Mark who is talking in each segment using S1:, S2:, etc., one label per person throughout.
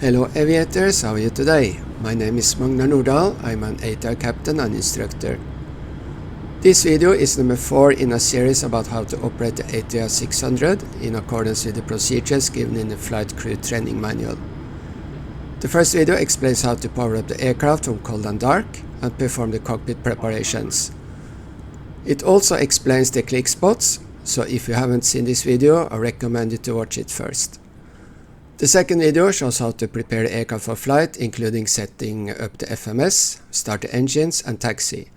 S1: Hello aviators, how are you today? My name is Magnar Nordahl, I'm an ATR captain and instructor. This video is number 4 in a series about how to operate the ATR 600 in accordance with the procedures given in the Flight Crew Training Manual. The first video explains how to power up the aircraft from cold and dark and perform the cockpit preparations. It also explains the click spots, so if you haven't seen this video, I recommend you to watch it first. The second video shows how to prepare the aircraft for flight, including setting up the FMS, start the engines and taxi.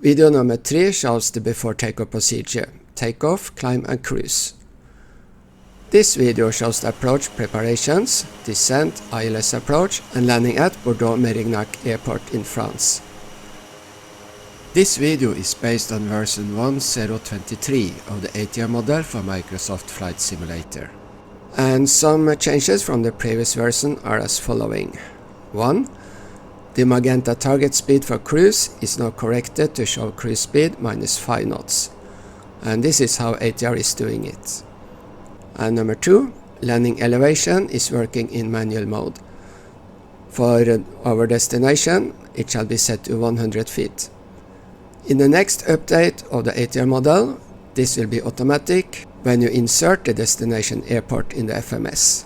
S1: Video number 3 shows the before takeoff procedure, takeoff, climb and cruise. This video shows the approach preparations, descent, ILS approach and landing at Bordeaux-Mérignac Airport in France. This video is based on version 1.0.23 of the ATR model for Microsoft Flight Simulator. And some changes from the previous version are as following. 1. The magenta target speed for cruise is now corrected to show cruise speed minus 5 knots. And this is how ATR is doing it. And number 2. Landing elevation is working in manual mode. For our destination, it shall be set to 100 feet. In the next update of the ATR model, this will be automatic when you insert the destination airport in the FMS.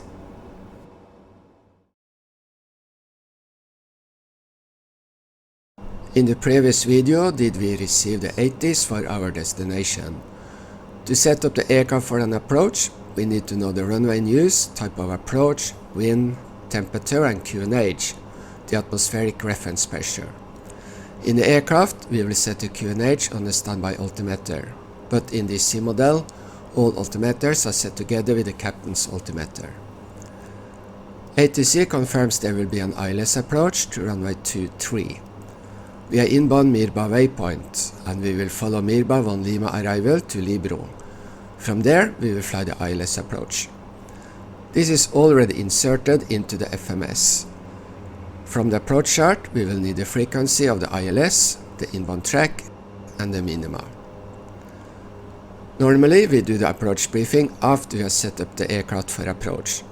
S1: In the previous video, did we receive the 80s for our destination? To set up the aircraft for an approach, we need to know the runway in use, type of approach, wind, temperature and QNH, the atmospheric reference pressure. In the aircraft, we will set the QNH on the standby altimeter, but in this C model, all altimeters are set together with the captain's altimeter. ATC confirms there will be an ILS approach to runway 23. We are inbound Mirba waypoint and we will follow Mirba 1 Lima arrival to Libro. From there we will fly the ILS approach. This is already inserted into the FMS. From the approach chart we will need the frequency of the ILS, the inbound track and the minima. Normally we do the approach briefing after we have set up the aircraft for approach,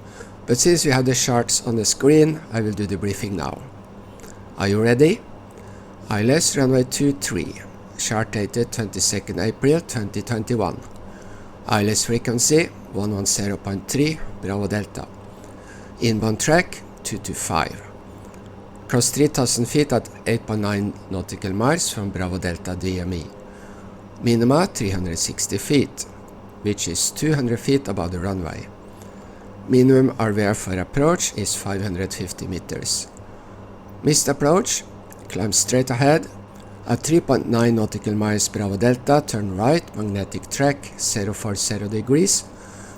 S1: but since we have the charts on the screen, I will do the briefing now. Are you ready? ILS runway 23, chart dated 22nd April 2021. ILS frequency 110.3 Bravo Delta. Inbound track 225. Cross 3000 feet at 8.9 nautical miles from Bravo Delta DME. Minima 360 feet, which is 200 feet above the runway. Minimum RVR for approach is 550 meters. Missed approach, climb straight ahead. At 3.9 nautical miles Bravo Delta, turn right, magnetic track 040 degrees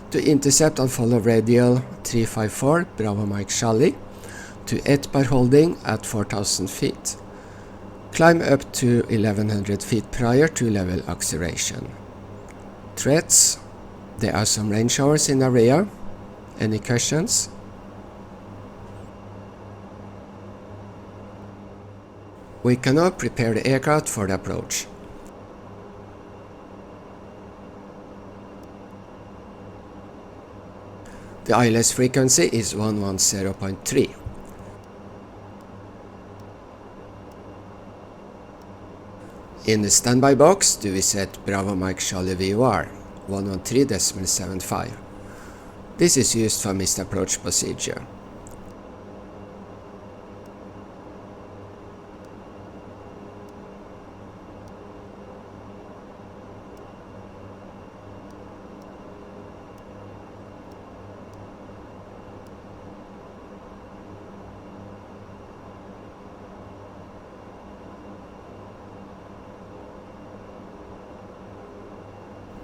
S1: to intercept and follow radial 354 Bravo Mike Charlie to ETPAR holding at 4000 feet. Climb up to 1100 feet prior to level acceleration. Threats: there are some rain showers in the area. Any questions? We can now prepare the aircraft for the approach. The ILS frequency is 110.3. In the standby box, do we set Bravo Mike Charlie VOR 113.75. This is used for missed approach procedure.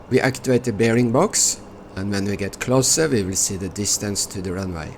S1: We activate the bearing box, and when we get closer we will see the distance to the runway.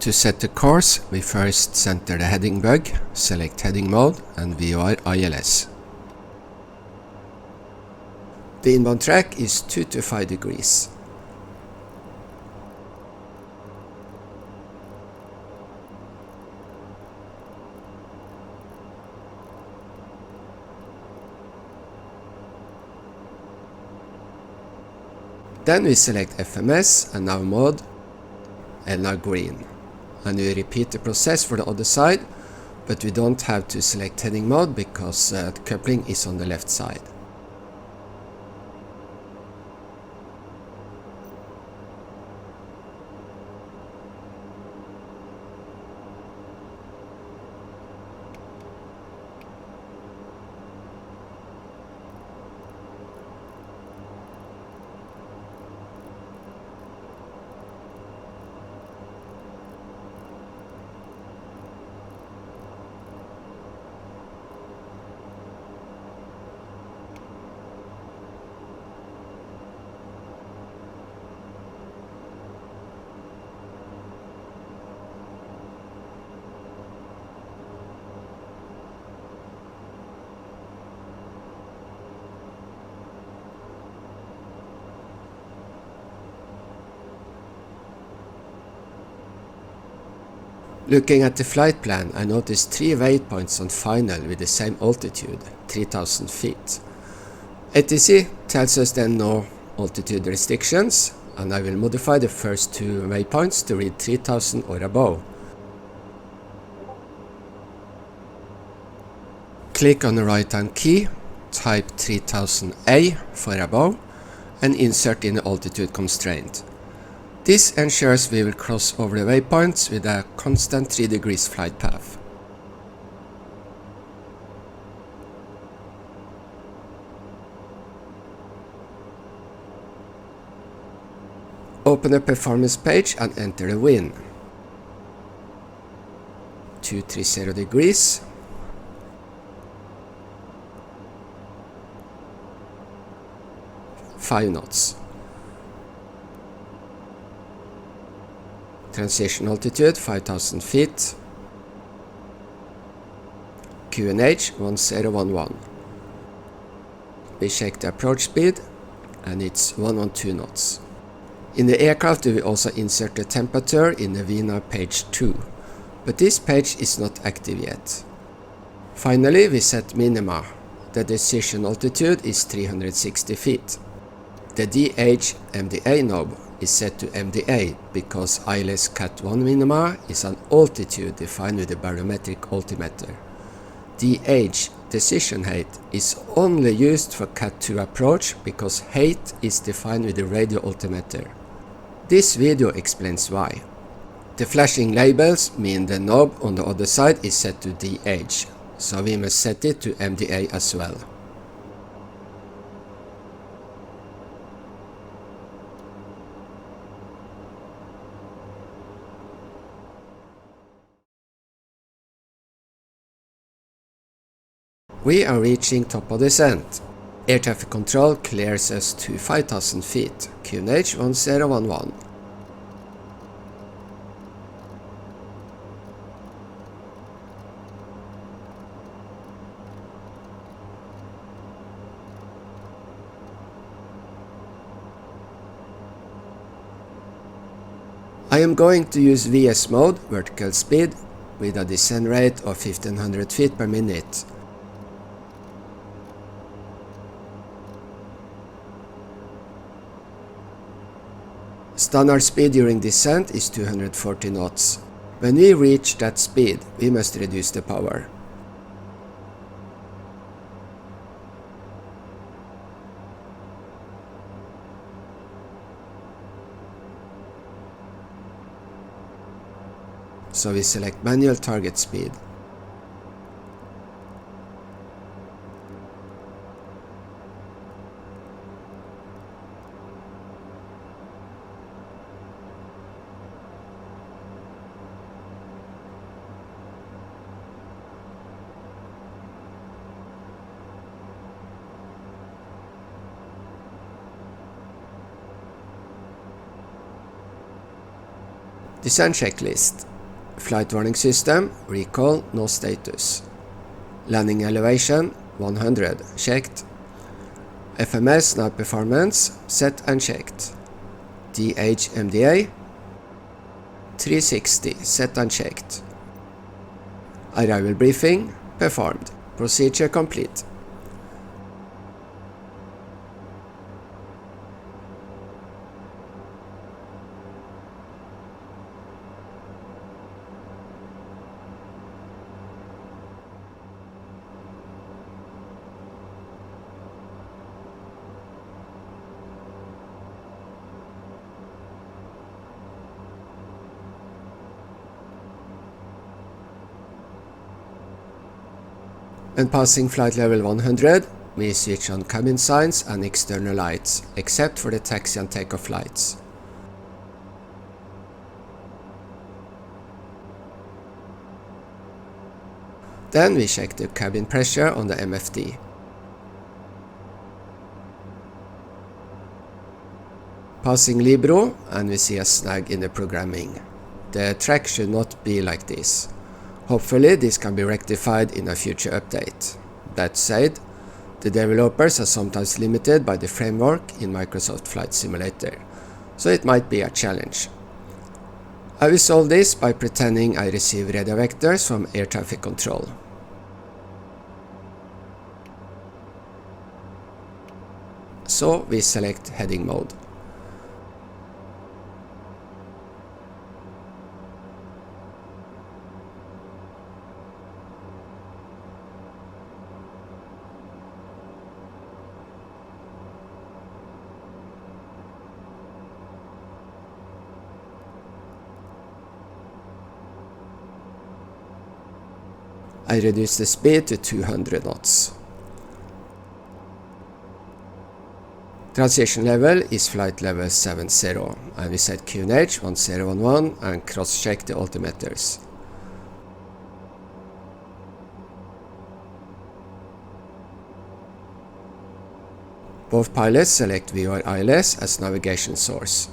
S1: To set the course, we first center the heading bug, select heading mode and VOR ILS. The inbound track is 2 to 5 degrees. Then we select FMS and nav mode and now green. And we repeat the process for the other side, but we don't have to select heading mode because the coupling is on the left side. Looking at the flight plan, I noticed 3 waypoints on final with the same altitude, 3000 feet. ATC tells us then no altitude restrictions, and I will modify the first 2 waypoints to read 3000 or above. Click on the right hand key, type 3000A for above, and insert in the altitude constraint. This ensures we will cross over the waypoints with a constant 3 degrees flight path. Open the performance page and enter the win. 230 degrees. Five knots. Transition altitude 5000 feet. QNH 1011. We check the approach speed and it's 112 knots. In the aircraft we will also insert the temperature in the VNAV page 2, but this page is not active yet. Finally we set minima. The decision altitude is 360 feet. The DH MDA knob is set to MDA because ILS Cat 1 minima is an altitude defined with the barometric altimeter. DH decision height is only used for Cat 2 approach because height is defined with the radio altimeter. This video explains why. The flashing labels mean the knob on the other side is set to DH, so we must set it to MDA as well. We are reaching top of descent. Air traffic control clears us to 5000 feet, QNH 1011. I am going to use VS mode, vertical speed, with a descent rate of 1500 feet per minute. Standard speed during descent is 240 knots. When we reach that speed, we must reduce the power. So we select manual target speed. Descent checklist. Flight warning system, recall, no status. Landing elevation, 100, checked. FMS, nav performance, set and checked. DHMDA, 360, set and checked. Arrival briefing, performed. Procedure complete. When passing flight level 100, we switch on cabin signs and external lights, except for the taxi and takeoff lights. Then we check the cabin pressure on the MFD. Passing Libro, and we see a snag in the programming. The track should not be like this. Hopefully this can be rectified in a future update. That said, the developers are sometimes limited by the framework in Microsoft Flight Simulator, so it might be a challenge. I will solve this by pretending I receive radar vectors from air traffic control. So we select heading mode. I reduce the speed to 200 knots. Transition level is flight level 70, and we set QNH 1011 and cross-check the altimeters. Both pilots select VOR ILS as navigation source.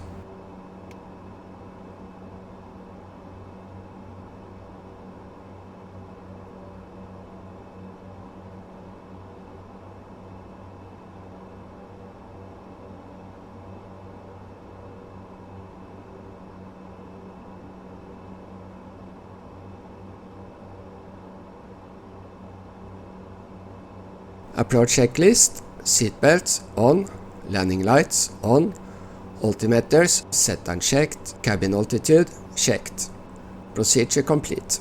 S1: Approach checklist, seatbelts on, landing lights on, altimeters set and checked, cabin altitude checked. Procedure complete.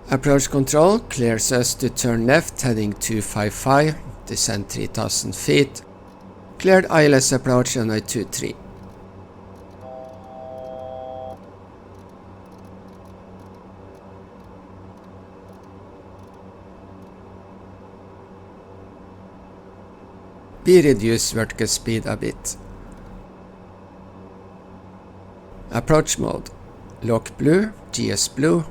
S1: Approach control clears us to turn left heading 255, descend 3000 feet. Cleared ILS approach runway 23. We reduce vertical speed a bit. Approach mode. Lock blue, GS blue.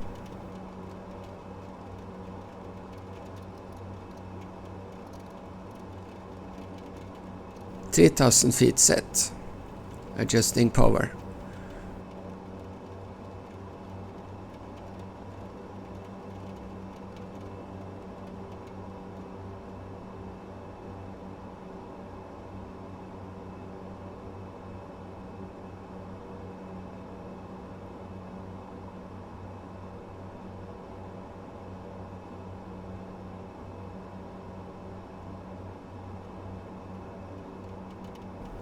S1: (3000 feet set). Adjusting power.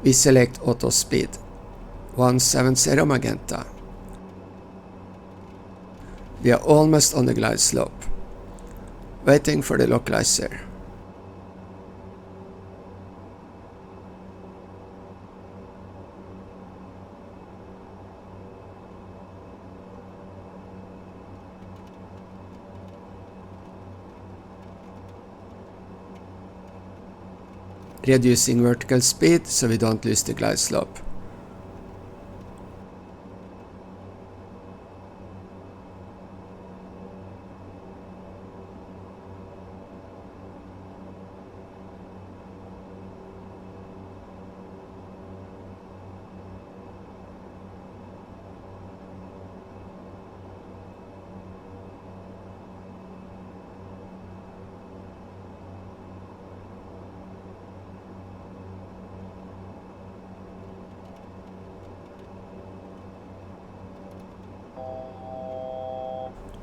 S1: We select auto speed, 170 magenta. We are almost on the glide slope. Waiting for the localizer. Reducing vertical speed so we don't lose the glide slope.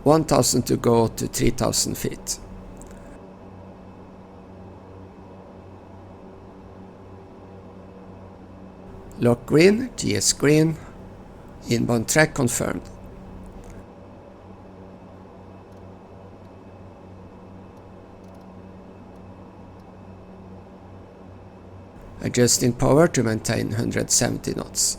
S1: 1000 to go to 3000 feet. Lock green, GS green, inbound track confirmed. Adjusting power to maintain 170 knots.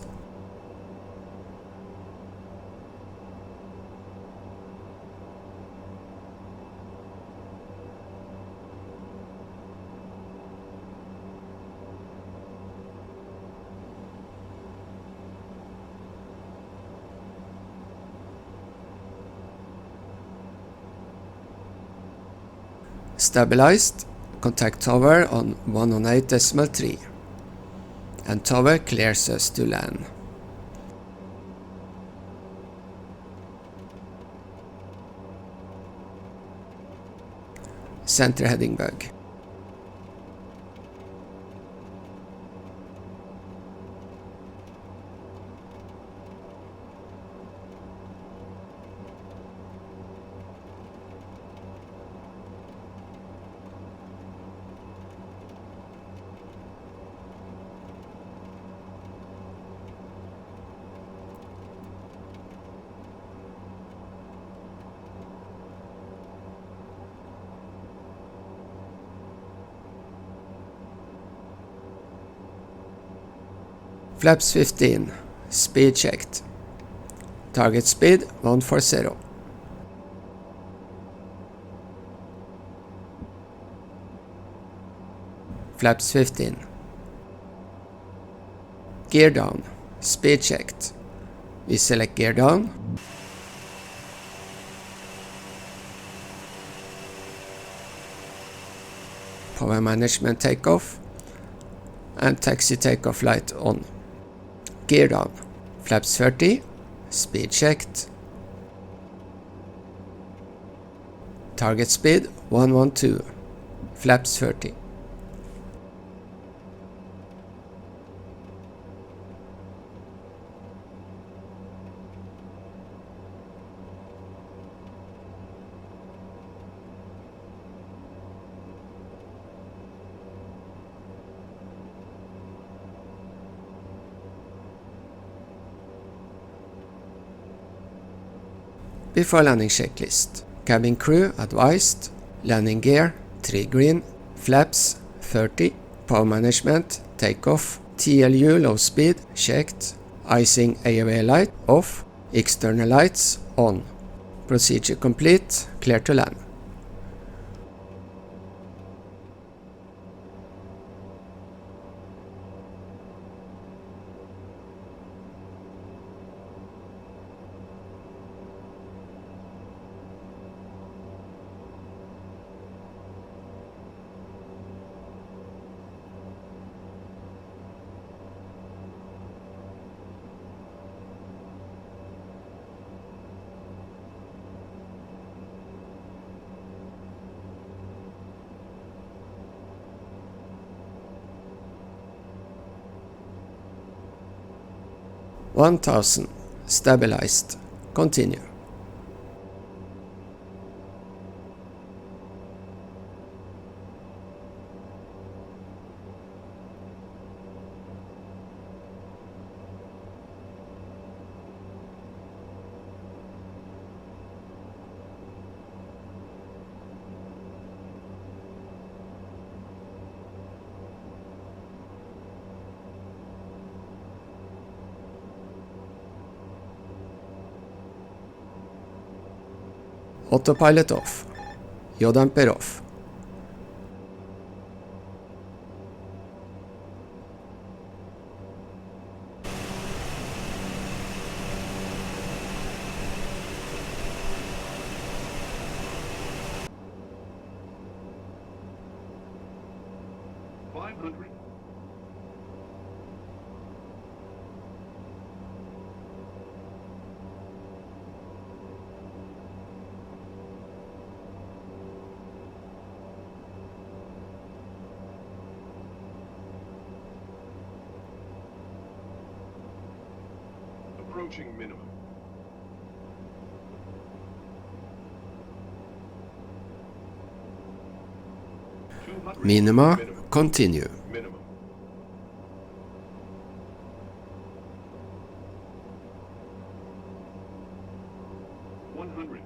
S1: Stabilized, contact tower on 108.3 and tower clears us to land. Center heading bug. Flaps 15, speed checked. Target speed 140. Flaps 15. Gear down, speed checked. We select gear down. Power management takeoff and taxi takeoff light on. Gear down, flaps 30, speed checked. Target speed 112, flaps 30. Before landing checklist. Cabin crew advised. Landing gear 3 green. Flaps 30. Power management takeoff. TLU low speed checked. Icing AOA light off. External lights on. Procedure complete. Clear to land. (1000) stabilized. Continue. Autopilot off. Yaw damper off.
S2: Approaching minimum.
S1: Minima, continue.
S2: Minimum. One hundred.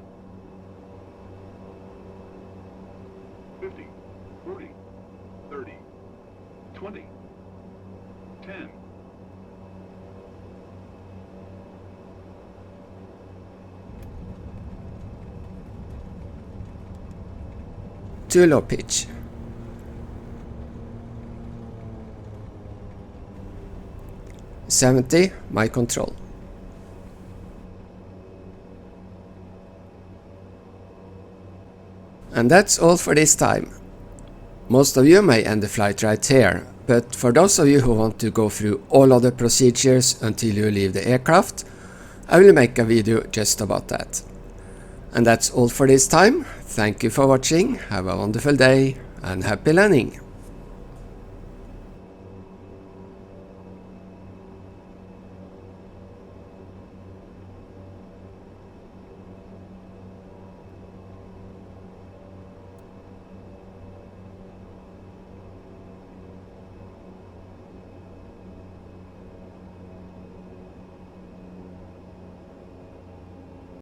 S2: 50, 40, 30, 20, 10.
S1: Too low pitch. $70, my control. And that's all for this time. Most of you may end the flight right here, but for those of you who want to go through all other procedures until you leave the aircraft, I will make a video just about that. And that's all for this time. Thank you for watching, have a wonderful day and happy landing!